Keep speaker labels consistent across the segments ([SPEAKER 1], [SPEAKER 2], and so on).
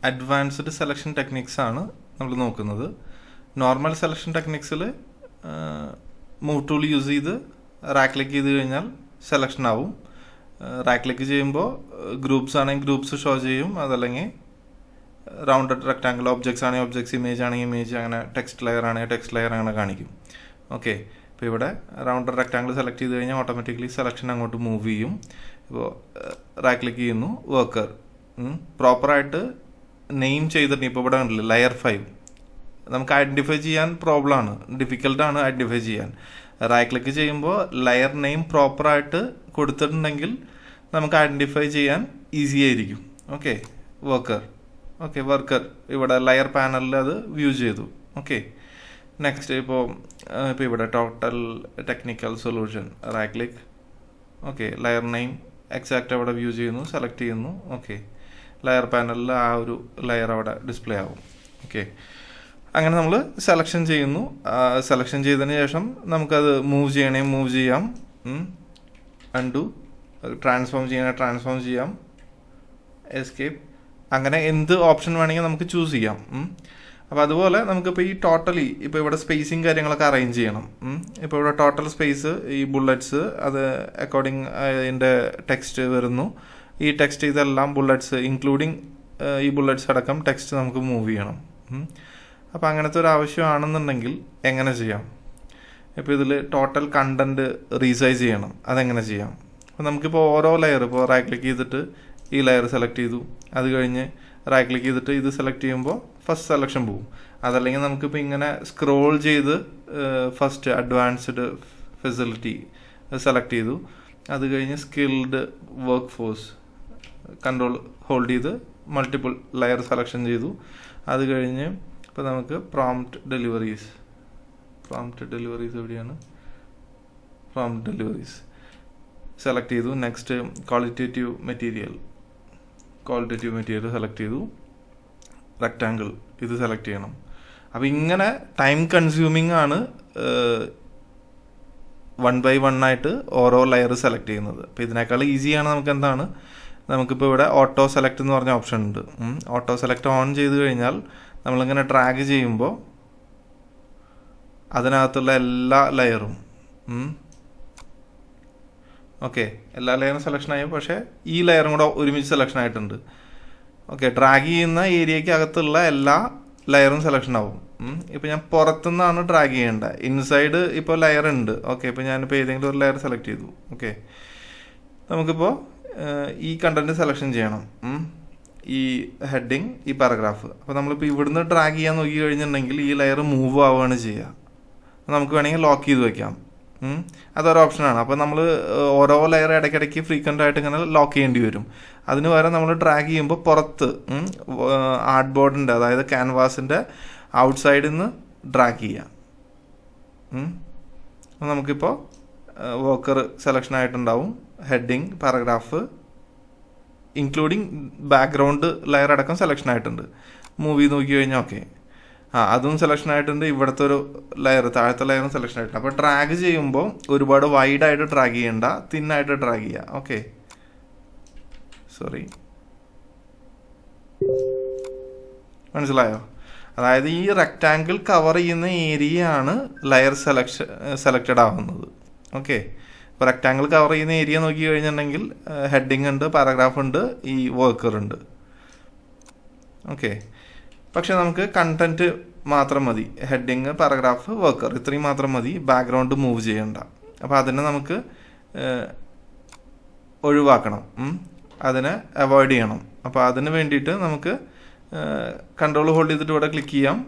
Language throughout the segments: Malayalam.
[SPEAKER 1] അഡ്വാൻസ്ഡ് സെലക്ഷൻ ടെക്നിക്സ് ആണ് നമ്മൾ നോക്കുന്നത്. നോർമൽ സെലക്ഷൻ ടെക്നിക്സിൽ മൂവ് ടൂൾ യൂസ് ചെയ്ത് റാക്ക് ക്ലിക്ക് ചെയ്ത് കഴിഞ്ഞാൽ സെലക്ഷൻ ആവും. റാക്ക് ക്ലിക്ക് ചെയ്യുമ്പോൾ ഗ്രൂപ്പ്സ് ആണെങ്കിൽ ഗ്രൂപ്പ്സ് ഷോ ചെയ്യും, അതല്ലെങ്കിൽ റൗണ്ടഡ് റെക്ടാങ്കിൾ ഒബ്ജക്ട്സ് ആണെങ്കിൽ ഒബ്ജക്ട്സ്, ഇമേജ് ആണെങ്കിൽ ഇമേജ്, അങ്ങനെ ടെക്സ്റ്റ് ലെയർ ആണെങ്കിൽ ടെക്സ്റ്റ് ലെയർ അങ്ങനെ കാണിക്കും. ഓക്കെ, ഇപ്പോൾ ഇവിടെ റൗണ്ടഡ് റെക്ടാങ്കിൾ സെലക്ട് ചെയ്ത് കഴിഞ്ഞാൽ ഓട്ടോമാറ്റിക്കലി സെലക്ഷൻ അങ്ങോട്ട് മൂവ് ചെയ്യും. ഇപ്പോൾ റാക്ക് ക്ലിക്ക് ചെയ്യുന്നു, വർക്കർ പ്രോപ്പറായിട്ട് നെയിം ചെയ്തിട്ട് ഇപ്പോൾ ഇവിടെ ഉണ്ടല്ലോ ലെയർ 5 നമുക്ക് ഐഡൻറ്റിഫൈ ചെയ്യാൻ പ്രോബ്ലമാണ്, ഡിഫിക്കൽട്ടാണ് ഐഡൻറ്റിഫൈ ചെയ്യാൻ. റൈറ്റ് ക്ലിക്ക് ചെയ്യുമ്പോൾ ലെയർ നെയിം പ്രോപ്പറായിട്ട് കൊടുത്തിട്ടുണ്ടെങ്കിൽ നമുക്ക് ഐഡൻറ്റിഫൈ ചെയ്യാൻ ഈസി ആയിരിക്കും. ഓക്കെ, വർക്കർ ഇവിടെ ലെയർ പാനലിൽ അത് വ്യൂ ചെയ്തു. ഓക്കെ, നെക്സ്റ്റ് ഇപ്പോൾ ഇവിടെ total technical solution right click. Okay, layer name exact അവിടെ വ്യൂ ചെയ്യുന്നു, സെലക്ട് ചെയ്യുന്നു. ഓക്കെ, ലെയർ പാനലിൽ ആ ഒരു ലെയർ അവിടെ ഡിസ്പ്ലേ ആവും. ഓക്കെ, അങ്ങനെ നമ്മൾ സെലക്ഷൻ ചെയ്യുന്നു. സെലക്ഷൻ ചെയ്തതിന് ശേഷം നമുക്കത് മൂവ് ചെയ്യാം. അൺഡു, ട്രാൻസ്ഫോം ട്രാൻസ്ഫോം ചെയ്യാം, എസ്കേപ്പ്, അങ്ങനെ എന്ത് ഓപ്ഷൻ വേണമെങ്കിൽ നമുക്ക് ചൂസ് ചെയ്യാം. അപ്പോൾ അതുപോലെ നമുക്കിപ്പോൾ ഈ ടോട്ടലി ഇപ്പോൾ ഇവിടെ സ്പേസിങ് കാര്യങ്ങളൊക്കെ അറേഞ്ച് ചെയ്യണം. ഇപ്പോൾ ഇവിടെ ടോട്ടൽ സ്പേസ്, ഈ ബുള്ളറ്റ്സ് അത് അക്കോർഡിംഗ് അതിൻ്റെ ടെക്സ്റ്റ് വരുന്നു. ഈ ടെക്സ്റ്റ് ഇതെല്ലാം ബുള്ളറ്റ്സ് ഇൻക്ലൂഡിങ് ഈ ബുള്ളറ്റ്സ് അടക്കം ടെക്സ്റ്റ് നമുക്ക് മൂവ് ചെയ്യണം. അപ്പോൾ അങ്ങനത്തെ ഒരു ആവശ്യമാണെന്നുണ്ടെങ്കിൽ എങ്ങനെ ചെയ്യാം? ഇപ്പോൾ ഇതിൽ ടോട്ടൽ കണ്ടൻറ്റ് റീസൈസ് ചെയ്യണം, അതെങ്ങനെ ചെയ്യാം? അപ്പോൾ നമുക്കിപ്പോൾ ഓരോ ലെയർ, ഇപ്പോൾ റൈറ്റ് ക്ലിക്ക് ചെയ്തിട്ട് ഈ ലെയർ സെലക്ട് ചെയ്തു, അത് കഴിഞ്ഞ് റൈറ്റ് ക്ലിക്ക് ചെയ്തിട്ട് ഇത് സെലക്ട് ചെയ്യുമ്പോൾ ഫസ്റ്റ് സെലക്ഷൻ പോകും. അതല്ലെങ്കിൽ നമുക്കിപ്പോൾ ഇങ്ങനെ സ്ക്രോൾ ചെയ്ത് ഫസ്റ്റ് അഡ്വാൻസ്ഡ് ഫെസിലിറ്റി സെലക്ട് ചെയ്തു, അത് കഴിഞ്ഞ് skilled work force control hold ചെയ്ത് മൾട്ടിപ്പിൾ ലെയർ സെലക്ഷൻ ചെയ്തു. അത് കഴിഞ്ഞ് ഇപ്പോൾ നമുക്ക് പ്രോംപ്റ്റ് ഡെലിവറീസ് എവിടെയാണ്? പ്രോംപ്റ്റ് ഡെലിവറീസ് സെലക്ട് ചെയ്തു. നെക്സ്റ്റ് ക്വാളിറ്റേറ്റീവ് മെറ്റീരിയൽ സെലക്ട് ചെയ്തു. റെക്റ്റാങ്കിൾ ഇത് സെലക്ട് ചെയ്യണം. അപ്പോൾ ഇങ്ങനെ ടൈം കൺസ്യൂമിംഗ് ആണ് 1 by 1 ആയിട്ട് ഓരോ ലെയർ സെലക്ട് ചെയ്യുന്നത്. അപ്പോൾ ഇതിനേക്കാൾ ഈസിയാണ് നമുക്കിപ്പോൾ ഇവിടെ ഓട്ടോ സെലക്ട് എന്ന് പറഞ്ഞ ഓപ്ഷൻ ഉണ്ട്. ഓട്ടോ സെലക്ട് ഓൺ ചെയ്ത് കഴിഞ്ഞാൽ നമ്മളിങ്ങനെ ഡ്രാഗ് ചെയ്യുമ്പോൾ അതിനകത്തുള്ള എല്ലാ ലെയറും എല്ലാ ലെയറും സെലക്ഷൻ ആയി, പക്ഷേ ഈ ലെയറും കൂടെ ഒരുമിച്ച് സെലക്ഷൻ ആയിട്ടുണ്ട്. ഓക്കെ, ഡ്രാഗ് ചെയ്യുന്ന ഏരിയയ്ക്ക് അകത്തുള്ള എല്ലാ ലെയറും സെലക്ഷൻ ആവും. ഇപ്പോൾ ഞാൻ പുറത്തുനിന്നാണ് ഡ്രാഗ് ചെയ്യേണ്ടത്, ഇൻസൈഡ് ഇപ്പോൾ ലെയർ ഉണ്ട്. ഓക്കെ, ഇപ്പോൾ ഞാനിപ്പോൾ ഏതെങ്കിലും ഒരു ലെയർ സെലക്ട് ചെയ്തു. ഓക്കെ, നമുക്കിപ്പോൾ ഈ കണ്ടന്റ് സെലക്ഷൻ ചെയ്യണം, ഈ ഹെഡിങ്, ഈ പാരഗ്രാഫ്. അപ്പോൾ നമ്മളിപ്പോൾ ഇവിടുന്ന് ഡ്രാഗ് ചെയ്യാൻ നോക്കി കഴിഞ്ഞിട്ടുണ്ടെങ്കിൽ ഈ ലെയർ മൂവ് ആവുകയാണ് ചെയ്യുക. നമുക്ക് വേണമെങ്കിൽ ലോക്ക് ചെയ്ത് വെക്കാം, അതൊരു ഓപ്ഷനാണ്. അപ്പോൾ നമ്മൾ ഓരോ ലെയർ ഇടയ്ക്കിടയ്ക്ക് ഫ്രീക്വൻ്റ് ആയിട്ട് ഇങ്ങനെ ലോക്ക് ചെയ്യേണ്ടി വരും. അതിന് പകരം നമ്മൾ ഡ്രാഗ് ചെയ്യുമ്പോൾ പുറത്ത് ആർട്ട് ബോർഡിൻ്റെ, അതായത് ക്യാൻവാസിൻ്റെ ഔട്ട് സൈഡിൽ നിന്ന് ഡ്രാഗ് ചെയ്യാം. നമുക്കിപ്പോൾ വർക്കർ സെലക്ഷൻ ആയിട്ടുണ്ടാവും, heading, paragraph including background layer അടക്കം സെലക്ഷൻ ആയിട്ടുണ്ട്. മൂവി നോക്കി കഴിഞ്ഞാൽ ഓക്കെ, അതും സെലക്ഷൻ ആയിട്ടുണ്ട്. ഇവിടുത്തെ ഒരു ലെയർ, താഴത്തെ ലെയറും സെലക്ഷൻ ആയിട്ടുണ്ട്. അപ്പോൾ ഡ്രാഗ് ചെയ്യുമ്പോൾ ഒരുപാട് വൈഡായിട്ട് ഡ്രാഗ് ചെയ്യണ്ട, തിന്നായിട്ട് ഡ്രാഗ് ചെയ്യുക. ഓക്കെ, മനസ്സിലായോ? അതായത് ഈ റെക്റ്റാങ്കിൾ കവർ ചെയ്യുന്ന ഏരിയ ആണ് ലെയർ സെലക്റ്റഡ് ആവുന്നത്. ഓക്കെ, ഇപ്പോൾ റെക്റ്റാങ്കിൾ കവർ ചെയ്യുന്ന ഏരിയ നോക്കി കഴിഞ്ഞിട്ടുണ്ടെങ്കിൽ ഹെഡിങ് ഉണ്ട്, പാരഗ്രാഫ് ഉണ്ട്, ഈ വർക്കർ ഉണ്ട്. ഓക്കെ, പക്ഷെ നമുക്ക് കണ്ടന്റ് മാത്രം മതി, ഹെഡിങ്, പാരഗ്രാഫ്, വർക്കർ ഇത്രയും മാത്രം മതി, ബാക്ക്ഗ്രൗണ്ട് മൂവ് ചെയ്യണ്ട. അപ്പോൾ അതിനെ നമുക്ക് ഒഴിവാക്കണം, അതിനെ അവോയ്ഡ് ചെയ്യണം. അപ്പോൾ അതിന് വേണ്ടിയിട്ട് നമുക്ക് കൺട്രോൾ ഹോൾഡ് ചെയ്തിട്ട് ഇവിടെ ക്ലിക്ക് ചെയ്യാം.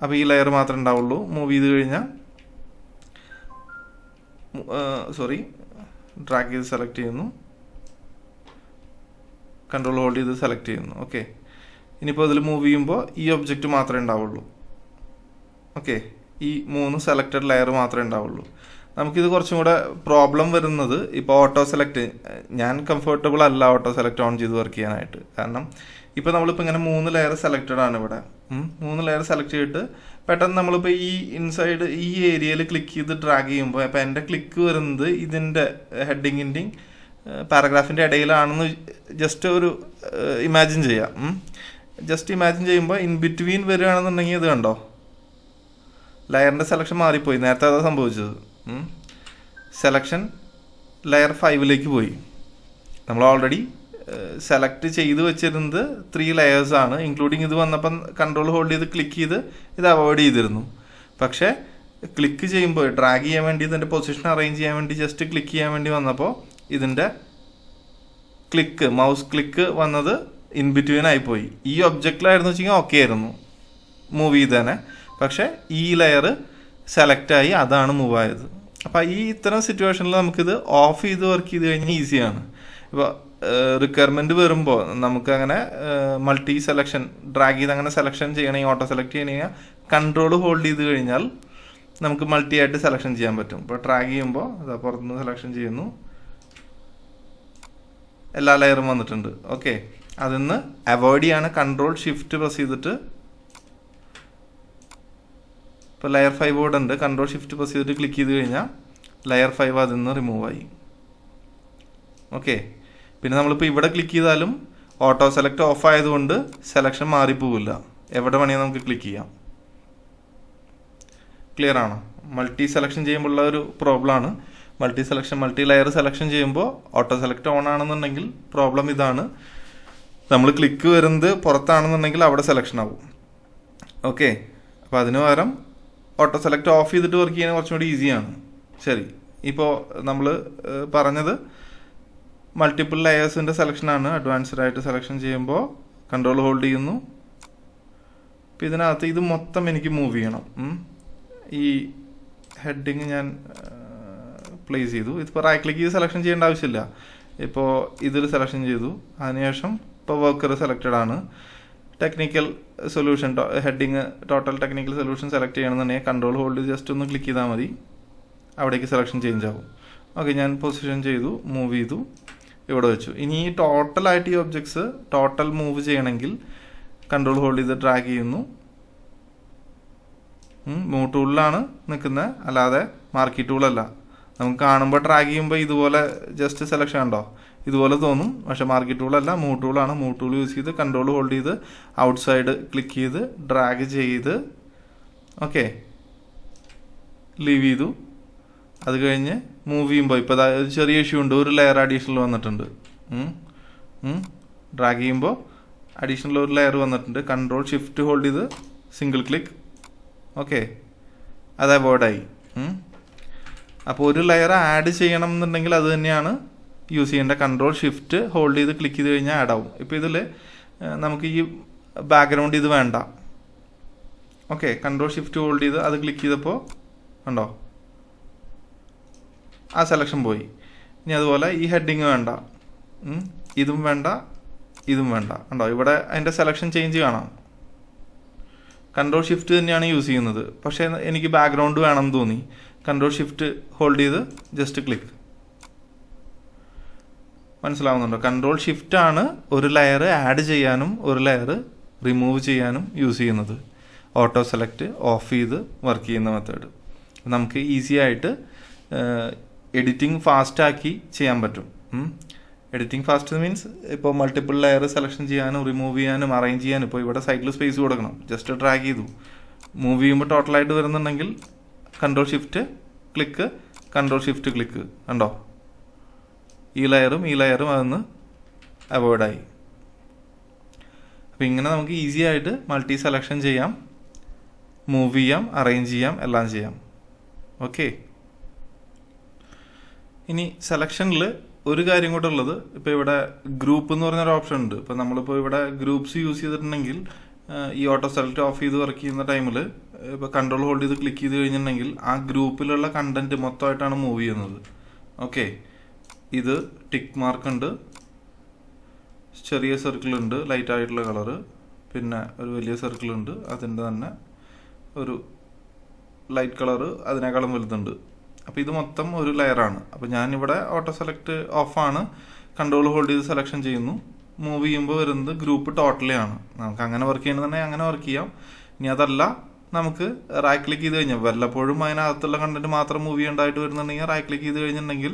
[SPEAKER 1] അപ്പോൾ ഈ ലെയർ മാത്രമേ ഉണ്ടാവുള്ളൂ. മൂവ് ചെയ്ത് കഴിഞ്ഞാൽ ഡ്രാഗ് ചെയ്ത് സെലക്ട് ചെയ്യുന്നു, കൺട്രോൾ ഹോൾഡ് ചെയ്ത് സെലക്ട് ചെയ്യുന്നു. ഓക്കെ, ഇനിയിപ്പോൾ ഇതിൽ മൂവ് ചെയ്യുമ്പോൾ ഈ ഒബ്ജക്റ്റ് മാത്രമേ ഉണ്ടാവുള്ളൂ. ഓക്കെ, ഈ 3 സെലക്റ്റഡ് ലെയർ മാത്രമേ ഉണ്ടാവുള്ളൂ. നമുക്കിത് കുറച്ചും കൂടെ പ്രോബ്ലം വരുന്നത് ഇപ്പോൾ ഓട്ടോ സെലക്ട്, ഞാൻ കംഫർട്ടബിൾ അല്ല ഓട്ടോ സെലക്ട് ഓൺ ചെയ്ത് വർക്ക് ചെയ്യാനായിട്ട്. കാരണം ഇപ്പോൾ നമ്മളിപ്പോൾ ഇങ്ങനെ 3 ലെയർ സെലക്റ്റഡ് ആണ് ഇവിടെ. 3 ലെയർ സെലക്ട് ചെയ്തിട്ട് പെട്ടെന്ന് നമ്മളിപ്പോൾ ഈ ഇൻസൈഡ് ഈ ഏരിയയിൽ ക്ലിക്ക് ചെയ്ത് ഡ്രാഗ് ചെയ്യുമ്പോൾ അപ്പോൾ എൻ്റെ ക്ലിക്ക് വരുന്നത് ഇതിൻ്റെ ഹെഡിങ്ങിൻ്റെയും പാരഗ്രാഫിൻ്റെ ഇടയിലാണെന്ന് ജസ്റ്റ് ഒരു ഇമാജിൻ ചെയ്യാം. ജസ്റ്റ് ഇമാജിൻ ചെയ്യുമ്പോൾ ഇൻ ബിറ്റ്വീൻ വരികയാണെന്നുണ്ടെങ്കിൽ ഇത് കണ്ടോ, ലെയറിൻ്റെ സെലക്ഷൻ മാറിപ്പോയി. നേരത്തെ അതാണ് സംഭവിച്ചത്. സെലക്ഷൻ ലെയർ 5 പോയി. നമ്മൾ ഓൾറെഡി സെലക്ട് ചെയ്ത് വെച്ചിരുന്നത് 3 ലെയേഴ്സാണ്, ഇൻക്ലൂഡിങ് ഇത് വന്നപ്പം കൺട്രോൾ ഹോൾഡ് ചെയ്ത് ക്ലിക്ക് ചെയ്ത് ഇത് അവോയ്ഡ് ചെയ്തിരുന്നു. പക്ഷേ ക്ലിക്ക് ചെയ്യുമ്പോൾ ഡ്രാഗ് ചെയ്യാൻ വേണ്ടി ഇതിൻ്റെ പൊസിഷൻ അറേഞ്ച് ചെയ്യാൻ വേണ്ടി ജസ്റ്റ് ക്ലിക്ക് ചെയ്യാൻ വേണ്ടി വന്നപ്പോൾ ഇതിൻ്റെ മൗസ് ക്ലിക്ക് വന്നത് ഇൻ ബിറ്റ്വീൻ ആയിപ്പോയി. ഈ ഒബ്ജക്റ്റിലായിരുന്നു വെച്ചെങ്കിൽ ഓക്കെ ആയിരുന്നു, മൂവ് ചെയ്തേനെ. പക്ഷേ ഈ ലെയർ സെലക്റ്റായി, അതാണ് മൂവ് ആയത്. അപ്പോൾ ഈ ഇത്തരം സിറ്റുവേഷനിൽ നമുക്കിത് ഓഫ് ചെയ്ത് വർക്ക് ചെയ്ത് കഴിഞ്ഞാൽ ഈസിയാണ്. ഇപ്പോൾ റിക്വയർമെൻറ്റ് വരുമ്പോൾ നമുക്ക് അങ്ങനെ മൾട്ടി സെലക്ഷൻ ഡ്രാഗ് ചെയ്ത് അങ്ങനെ സെലക്ഷൻ ചെയ്യണമെങ്കിൽ, ഓട്ടോ സെലക്ട് ചെയ്യണമെങ്കിൽ കൺട്രോൾ ഹോൾഡ് ചെയ്ത് കഴിഞ്ഞാൽ നമുക്ക് മൾട്ടി ആയിട്ട് സെലക്ഷൻ ചെയ്യാൻ പറ്റും. ഇപ്പോൾ ഡ്രാഗ് ചെയ്യുമ്പോൾ അതാ പുറത്തുനിന്ന് സെലക്ഷൻ ചെയ്യുന്നു, എല്ലാ ലെയറും വന്നിട്ടുണ്ട്. ഓക്കെ, അതിന്ന് അവോയ്ഡ് ചെയ്യാണ് കൺട്രോൾ ഷിഫ്റ്റ് പ്രസ് ചെയ്തിട്ട്. ഇപ്പോൾ ലെയർ 5 ഇവിടെ ഉണ്ട്, കൺട്രോൾ ഷിഫ്റ്റ് പ്രസ് ചെയ്തിട്ട് ക്ലിക്ക് ചെയ്ത് കഴിഞ്ഞാൽ ലെയർ 5 അതിൽ നിന്ന് റിമൂവ് ആയി. ഓക്കെ, പിന്നെ നമ്മളിപ്പോൾ ഇവിടെ ക്ലിക്ക് ചെയ്താലും ഓട്ടോ സെലക്ട് ഓഫ് ആയതുകൊണ്ട് സെലക്ഷൻ മാറിപ്പോവില്ല, എവിടെ വേണമെങ്കിൽ നമുക്ക് ക്ലിക്ക് ചെയ്യാം. ക്ലിയർ ആണോ? മൾട്ടി സെലക്ഷൻ ചെയ്യുമ്പോഴുള്ള ഒരു പ്രോബ്ലമാണ്. മൾട്ടി ലെയർ സെലക്ഷൻ ചെയ്യുമ്പോൾ ഓട്ടോ സെലക്ട് ഓൺ ആണെന്നുണ്ടെങ്കിൽ പ്രോബ്ലം ഇതാണ്, നമ്മൾ ക്ലിക്ക് വരുന്നത് പുറത്താണെന്നുണ്ടെങ്കിൽ അവിടെ സെലക്ഷൻ ആവും. ഓക്കെ, അപ്പോൾ അതിന് പകരം ഓട്ടോ സെലക്ട് ഓഫ് ചെയ്തിട്ട് വർക്ക് ചെയ്യാൻ കുറച്ചും കൂടി ഈസിയാണ്. ശരി, ഇപ്പോൾ നമ്മൾ പറഞ്ഞത് മൾട്ടിപ്പിൾ ലെയേഴ്സിൻ്റെ സെലക്ഷനാണ്. അഡ്വാൻസ്ഡ് ആയിട്ട് സെലക്ഷൻ ചെയ്യുമ്പോൾ കൺട്രോൾ ഹോൾഡ് ചെയ്യുന്നു. അപ്പോൾ ഇതിനകത്ത് ഇത് മൊത്തം എനിക്ക് മൂവ് ചെയ്യണം. ഈ ഹെഡിങ് ഞാൻ പ്ലേസ് ചെയ്തു. ഇതിപ്പോൾ റൈറ്റ് ക്ലിക്ക് ചെയ്ത് സെലക്ഷൻ ചെയ്യേണ്ട ആവശ്യമില്ല. ഇപ്പോൾ ഇതിൽ സെലക്ഷൻ ചെയ്തു, അതിനുശേഷം ഇപ്പോൾ വർക്കർ സെലക്റ്റഡ് ആണ്. Technical solution heading total technical solution select ചെയ്യണമെന്നുണ്ടെങ്കിൽ കൺട്രോൾ ഹോൾഡ് ജസ്റ്റ് ഒന്ന് ക്ലിക്ക് ചെയ്താൽ മതി, അവിടേക്ക് സെലക്ഷൻ ചേഞ്ച് ആവും. ഓക്കെ, ഞാൻ പൊസിഷൻ ചെയ്തു, മൂവ് ചെയ്തു, ഇവിടെ വെച്ചു. ഇനി ഈ ടോട്ടലായിട്ട് ഈ ഒബ്ജക്ട്സ് ടോട്ടൽ മൂവ് ചെയ്യണമെങ്കിൽ കൺട്രോൾ ഹോൾഡ് ചെയ്ത് ഡ്രാഗ് ചെയ്യുന്നു. മൂവ് ടൂളിലാണ് നിൽക്കുന്നത്, അല്ലാതെ മാർക്കി ടൂളല്ല. നമുക്ക് കാണുമ്പോൾ ഡ്രാഗ് ചെയ്യുമ്പോൾ ഇതുപോലെ ജസ്റ്റ് സെലക്ഷൻ ഉണ്ടോ, ഇതുപോലെ തോന്നും. പക്ഷെ മാർക്കി ടൂളല്ല, മൂവ് ടൂളാണ്. മൂവ് ടൂൾ യൂസ് ചെയ്ത് കൺട്രോൾ ഹോൾഡ് ചെയ്ത് ഔട്ട് സൈഡ് ക്ലിക്ക് ചെയ്ത് ഡ്രാഗ് ചെയ്ത് ഓക്കെ ലീവ് ചെയ്തു. അത് കഴിഞ്ഞ് മൂവ് ചെയ്യുമ്പോൾ ഇപ്പോൾ ചെറിയ ഇഷ്യൂ ഉണ്ട്, ഒരു ലെയർ അഡീഷണൽ വന്നിട്ടുണ്ട്. ഡ്രാഗ് ചെയ്യുമ്പോൾ അഡീഷണൽ ഒരു ലെയർ വന്നിട്ടുണ്ട്. കൺട്രോൾ ഷിഫ്റ്റ് ഹോൾഡ് ചെയ്ത് സിംഗിൾ ക്ലിക്ക്, ഓക്കെ, അത് അവോയ്ഡായി. അപ്പോൾ ഒരു ലെയർ ആഡ് ചെയ്യണം എന്നുണ്ടെങ്കിൽ അത് തന്നെയാണ് യൂസ് ചെയ്യേണ്ട. കൺട്രോൾ ഷിഫ്റ്റ് ഹോൾഡ് ചെയ്ത് ക്ലിക്ക് ചെയ്ത് കഴിഞ്ഞാൽ ആഡ് ആവും. ഇപ്പോൾ ഇതിൽ നമുക്ക് ഈ ബാക്ക്ഗ്രൗണ്ട് ഇത് വേണ്ട. ഓക്കെ, കൺട്രോൾ ഷിഫ്റ്റ് ഹോൾഡ് ചെയ്ത് അത് ക്ലിക്ക് ചെയ്തപ്പോൾ ഉണ്ടോ ആ സെലക്ഷൻ പോയി. ഇനി അതുപോലെ ഈ ഹെഡിങ് വേണ്ട, ഇതും വേണ്ട, ഇതും വേണ്ട. ഉണ്ടോ ഇവിടെ അതിൻ്റെ സെലക്ഷൻ ചേഞ്ച് കാണാം. കൺട്രോൾ ഷിഫ്റ്റ് തന്നെയാണ് യൂസ് ചെയ്യുന്നത്, പക്ഷേ എനിക്ക് ബാക്ക്ഗ്രൗണ്ട് വേണം തോന്നി. കൺട്രോൾ ഷിഫ്റ്റ് ഹോൾഡ് ചെയ്ത് ജസ്റ്റ് ക്ലിക്ക്. മനസ്സിലാവുന്നുണ്ടോ? കൺട്രോൾ ഷിഫ്റ്റ് ആണ് ഒരു ലെയർ ആഡ് ചെയ്യാനും ഒരു ലെയർ റിമൂവ് ചെയ്യാനും യൂസ് ചെയ്യുന്നത്. ഓട്ടോ സെലക്ട് ഓഫ് ചെയ്ത് വർക്ക് ചെയ്യുന്ന മെത്തേഡ് നമുക്ക് ഈസി ആയിട്ട് എഡിറ്റിംഗ് ഫാസ്റ്റാക്കി ചെയ്യാൻ പറ്റും. എഡിറ്റിംഗ് ഫാസ്റ്റ് മീൻസ് ഇപ്പോൾ മൾട്ടിപ്പിൾ ലെയർ സെലക്ഷൻ ചെയ്യാനും റിമൂവ് ചെയ്യാനും അറേഞ്ച് ചെയ്യാനും. ഇപ്പോൾ ഇവിടെ സൈഡിൽ സ്പേസ് കൊടുക്കണം, ജസ്റ്റ് ഡ്രാഗ് ചെയ്തു മൂവ് ചെയ്യുമ്പോൾ ടോട്ടലായിട്ട് വരുന്നുണ്ടെങ്കിൽ control shift click, control shift click, കണ്ടോ ഈ ലെയറും അതൊന്ന് അവോയ്ഡായി. അപ്പോൾ ഇങ്ങനെ നമുക്ക് ഈസി ആയിട്ട് മൾട്ടി സെലക്ഷൻ ചെയ്യാം, മൂവ് ചെയ്യാം, അറേഞ്ച് ചെയ്യാം, എല്ലാം ചെയ്യാം. ഓക്കെ, ഇനി സെലക്ഷനിൽ ഒരു കാര്യം കൂടെ ഉള്ളത്, ഇപ്പോൾ ഇവിടെ ഗ്രൂപ്പ് എന്ന് പറഞ്ഞൊരു ഓപ്ഷൻ ഉണ്ട്. ഇപ്പോൾ നമ്മളിപ്പോൾ ഇവിടെ ഗ്രൂപ്പ്സ് യൂസ് ചെയ്തിട്ടുണ്ടെങ്കിൽ ഈ ഓട്ടോ സെലക്ട് ഓഫ് ചെയ്ത് വർക്ക് ചെയ്യുന്ന ടൈമിൽ ഇപ്പോൾ കൺട്രോൾ ഹോൾഡ് ചെയ്ത് ക്ലിക്ക് ചെയ്ത് കഴിഞ്ഞിട്ടുണ്ടെങ്കിൽ ആ ഗ്രൂപ്പിലുള്ള കണ്ടന്റ് മൊത്തമായിട്ടാണ് മൂവ് ചെയ്യുന്നത്. ഓക്കെ, ഇത് ടിക്ക് മാർക്ക് ഉണ്ട്, ചെറിയ സർക്കിൾ ഉണ്ട് ലൈറ്റ് ആയിട്ടുള്ള കളറ്, പിന്നെ ഒരു വലിയ സർക്കിൾ ഉണ്ട് അതിൻ്റെ തന്നെ ഒരു ലൈറ്റ് കളറ് അതിനേക്കാളും വലുതുണ്ട്. അപ്പോൾ ഇത് മൊത്തം ഒരു ലെയറാണ്. അപ്പോൾ ഞാനിവിടെ ഓട്ടോ സെലക്ട് ഓഫാണ്, കൺട്രോൾ ഹോൾഡ് ചെയ്ത് സെലക്ഷൻ ചെയ്യുന്നു, മൂവ് ചെയ്യുമ്പോൾ വരുന്നത് ഗ്രൂപ്പ് ടോട്ടലി ആണ്. നമുക്ക് അങ്ങനെ വർക്ക് ചെയ്യണമെന്നുണ്ടെങ്കിൽ അങ്ങനെ വർക്ക് ചെയ്യാം. ഇനി അതല്ല നമുക്ക് റൈറ്റ് ക്ലിക്ക് ചെയ്ത് കഴിഞ്ഞാൽ വല്ലപ്പോഴും അതിനകത്തുള്ള കണ്ടന്റ് മാത്രം മൂവ് ചെയ്യേണ്ടതായിട്ട് വരുന്നുണ്ടെങ്കിൽ റൈറ്റ് ക്ലിക്ക് ചെയ്ത് കഴിഞ്ഞിട്ടുണ്ടെങ്കിൽ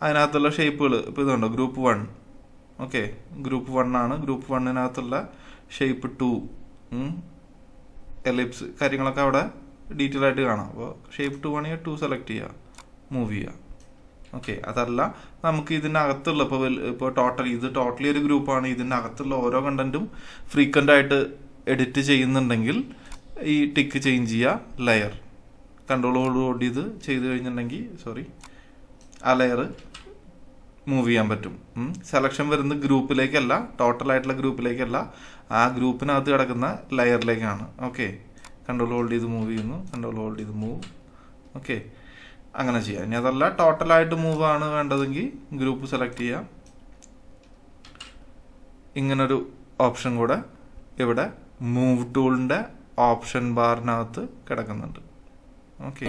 [SPEAKER 1] അതിനകത്തുള്ള ഷേപ്പുകൾ ഇപ്പോൾ ഇതുണ്ടോ ഗ്രൂപ്പ് 1 ഓക്കെ, ഗ്രൂപ്പ് 1 ആണ്. ഗ്രൂപ്പ് 1-നകത്തുള്ള ഷേപ്പ് 2, എലിപ്സ് കാര്യങ്ങളൊക്കെ അവിടെ ഡീറ്റെയിൽ ആയിട്ട് കാണാം. അപ്പോൾ ഷേപ്പ് 2 ആണെങ്കിൽ 2 സെലക്ട് ചെയ്യുക, മൂവ് ചെയ്യുക. ഓക്കെ, അതല്ല നമുക്ക് ഇതിനകത്തുള്ള ഇപ്പോൾ ടോട്ടലി ഒരു ഗ്രൂപ്പാണ്. ഇതിനകത്തുള്ള ഓരോ കണ്ടന്റും ഫ്രീക്വൻ്റ് ആയിട്ട് എഡിറ്റ് ചെയ്യുന്നുണ്ടെങ്കിൽ ഈ ടിക്ക് ചേഞ്ച് ചെയ്യുക, ലെയർ കൺട്രോളോട് ഇത് ചെയ്ത് കഴിഞ്ഞിട്ടുണ്ടെങ്കിൽ ആ ലെയർ മൂവ് ചെയ്യാൻ പറ്റും. സെലക്ഷൻ വരുന്ന ഗ്രൂപ്പിലേക്കല്ല, ടോട്ടലായിട്ടുള്ള ഗ്രൂപ്പിലേക്കല്ല, ആ ഗ്രൂപ്പിനകത്ത് കിടക്കുന്ന ലെയറിലേക്കാണ്. ഓക്കെ, കൺട്രോൾ ഹോൾഡ് ചെയ്ത് മൂവ് ചെയ്യുന്നു, കൺട്രോൾ ഹോൾഡ് ചെയ്ത് മൂവ്. ഓക്കെ, അങ്ങനെ ചെയ്യാം. ഇനി അതല്ല ടോട്ടലായിട്ട് മൂവ് ആണ് വേണ്ടതെങ്കിൽ ഗ്രൂപ്പ് സെലക്ട് ചെയ്യാം. ഇങ്ങനൊരു ഓപ്ഷൻ കൂടെ ഇവിടെ മൂവ് ടൂളിൻ്റെ ഓപ്ഷൻ ബാറിനകത്ത് കിടക്കുന്നുണ്ട്. ഓക്കെ.